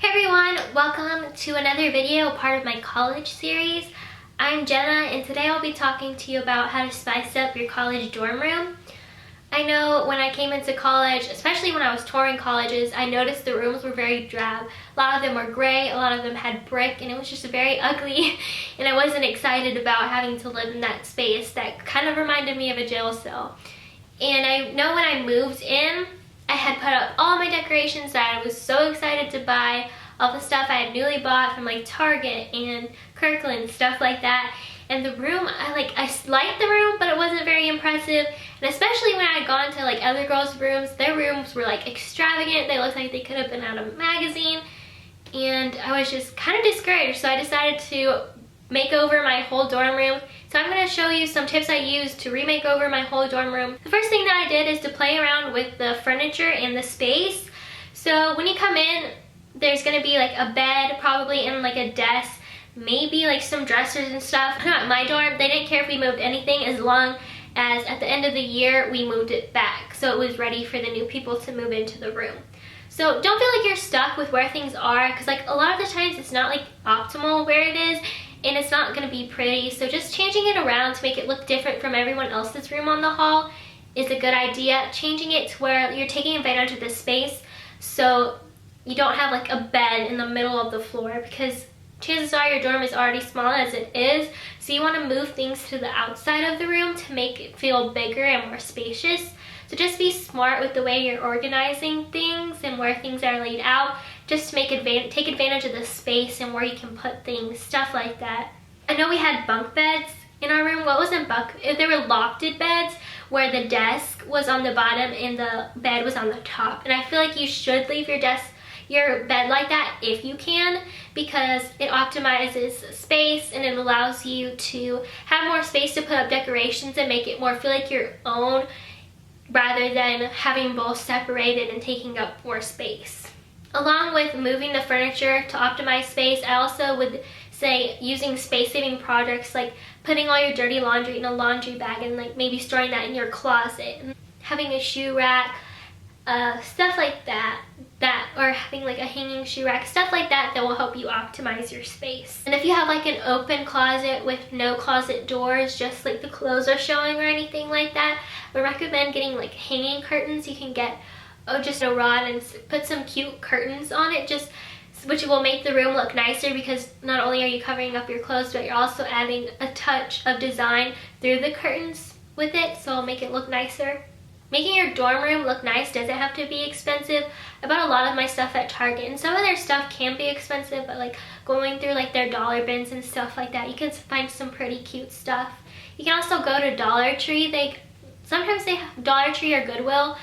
Hey everyone, welcome to another video, part of my college series. I'm Jenna and today I'll be talking to you about how to spice up your college dorm room. I know when I came into college, especially when I was touring colleges, I noticed the rooms were very drab. A lot of them were gray, a lot of them had brick, and it was just very ugly and I wasn't excited about having to live in that space that kind of reminded me of a jail cell. And I know when I moved in, I had put up all my decorations that I was so excited to buy, all the stuff I had newly bought from like Target and Kirkland, stuff like that. And the room, I liked the room, but it wasn't very impressive. And especially when I had gone to like other girls' rooms, their rooms were like extravagant. They looked like they could have been out of a magazine. And I was just kind of discouraged, so I decided to make over my whole dorm room. So I'm going to show you some tips I used to remake over my whole dorm room. The first thing that I did is to play around with the furniture and the space. So when you come in, there's going to be like a bed probably and like a desk, maybe like some dressers and stuff. At my dorm, they didn't care if we moved anything as long as at the end of the year we moved it back, so it was ready for the new people to move into the room. So don't feel like you're stuck with where things are, because like a lot of the times it's not like optimal where it is and it's not going to be pretty. So just changing it around to make it look different from everyone else's room on the hall is a good idea. Changing it to where you're taking advantage of the space, so you don't have like a bed in the middle of the floor, because chances are your dorm is already small as it is. So you want to move things to the outside of the room to make it feel bigger and more spacious. So just be smart with the way you're organizing things and where things are laid out, just to take advantage of the space and where you can put things, stuff like that. I know we had bunk beds in our room. What wasn't bunk? There were lofted beds where the desk was on the bottom and the bed was on the top. And I feel like you should leave your bed like that if you can, because it optimizes space and it allows you to have more space to put up decorations and make it more feel like your own, rather than having both separated and taking up more space. Along with moving the furniture to optimize space, I also would say using space-saving projects like putting all your dirty laundry in a laundry bag and like maybe storing that in your closet, and having a shoe rack, stuff like that, or having like a hanging shoe rack, stuff like that will help you optimize your space. And if you have like an open closet with no closet doors, just like the clothes are showing or anything like that, I would recommend getting like hanging curtains. You can get just a rod and put some cute curtains on it, which will make the room look nicer, because not only are you covering up your clothes, but you're also adding a touch of design through the curtains with it, so it'll make it look nicer. Making your dorm room look nice doesn't have to be expensive. I bought a lot of my stuff at Target, and some of their stuff can be expensive, but like going through like their dollar bins and stuff like that, you can find some pretty cute stuff. You can also go to Dollar Tree. Sometimes they have Dollar Tree or Goodwill.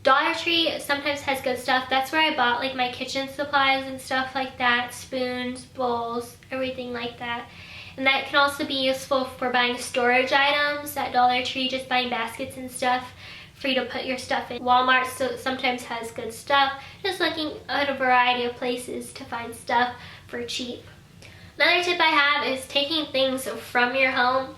Dollar Tree sometimes has good stuff. That's where I bought like my kitchen supplies and stuff like that, spoons, bowls, everything like that. And that can also be useful for buying storage items at Dollar Tree, just buying baskets and stuff for you to put your stuff in. Walmart sometimes has good stuff, just looking at a variety of places to find stuff for cheap. Another tip I have is taking things from your home.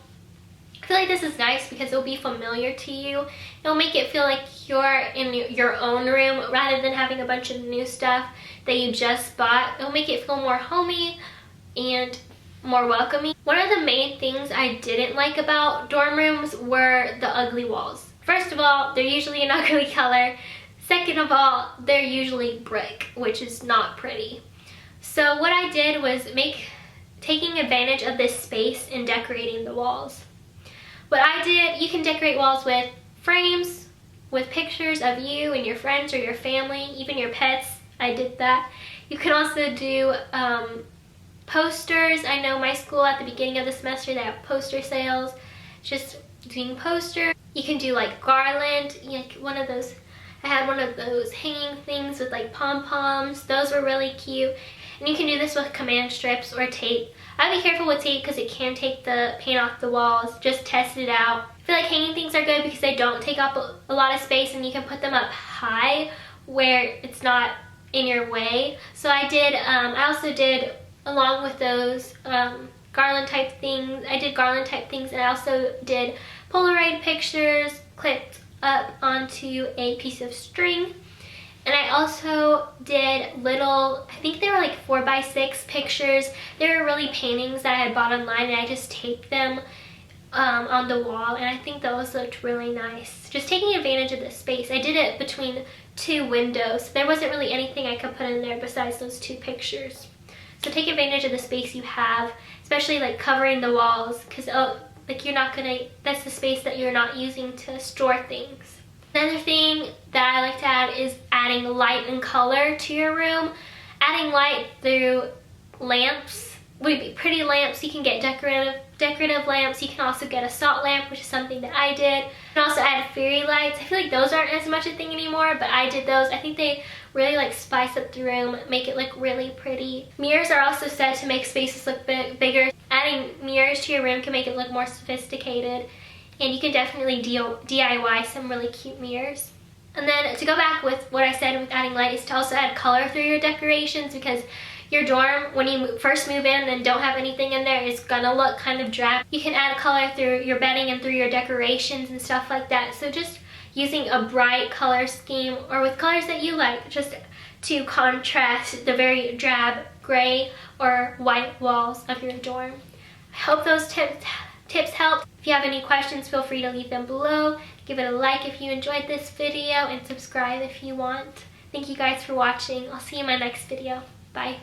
I feel like this is nice because it'll be familiar to you. It'll make it feel like you're in your own room rather than having a bunch of new stuff that you just bought. It'll make it feel more homey and more welcoming. One of the main things I didn't like about dorm rooms were the ugly walls. First of all, they're usually an ugly color. Second of all, they're usually brick, which is not pretty. So what I did was taking advantage of this space and decorating the walls. What I did, you can decorate walls with frames, with pictures of you and your friends or your family, even your pets. I did that. You can also do posters. I know my school at the beginning of the semester, they have poster sales. Just doing posters. You can do like garland, I had one of those hanging things with like pom-poms. Those were really cute. And you can do this with command strips or tape. I'd be careful with tape because it can take the paint off the walls. Just test it out. I feel like hanging things are good because they don't take up a lot of space, and you can put them up high where it's not in your way. So I also did, along with those garland type things, and I also did Polaroid pictures clipped up onto a piece of string. And I also did little, I think they were like 4x6 pictures. They were really paintings that I had bought online, and I just taped them on the wall, and I think those looked really nice. Just taking advantage of the space. I did it between 2 windows. There wasn't really anything I could put in there besides those 2 pictures. So take advantage of the space you have, especially like covering the walls, because like you're not gonna, that's the space that you're not using to store things. Another thing that I like to add is adding light and color to your room. Adding light through lamps would be pretty lamps. You can get decorative lamps. You can also get a salt lamp, which is something that I did. You can also add fairy lights. I feel like those aren't as much a thing anymore, but I did those. I think they really like spice up the room, make it look really pretty. Mirrors are also said to make spaces look bigger. Adding mirrors to your room can make it look more sophisticated, and you can definitely DIY some really cute mirrors. And then to go back with what I said with adding light is to also add color through your decorations, because your dorm, when you first move in and don't have anything in there, is gonna look kind of drab. You can add color through your bedding and through your decorations and stuff like that. So just using a bright color scheme, or with colors that you like, just to contrast the very drab gray or white walls of your dorm. I hope those tips helped. If you have any questions, feel free to leave them below. Give it a like if you enjoyed this video, and subscribe if you want. Thank you guys for watching. I'll see you in my next video. Bye.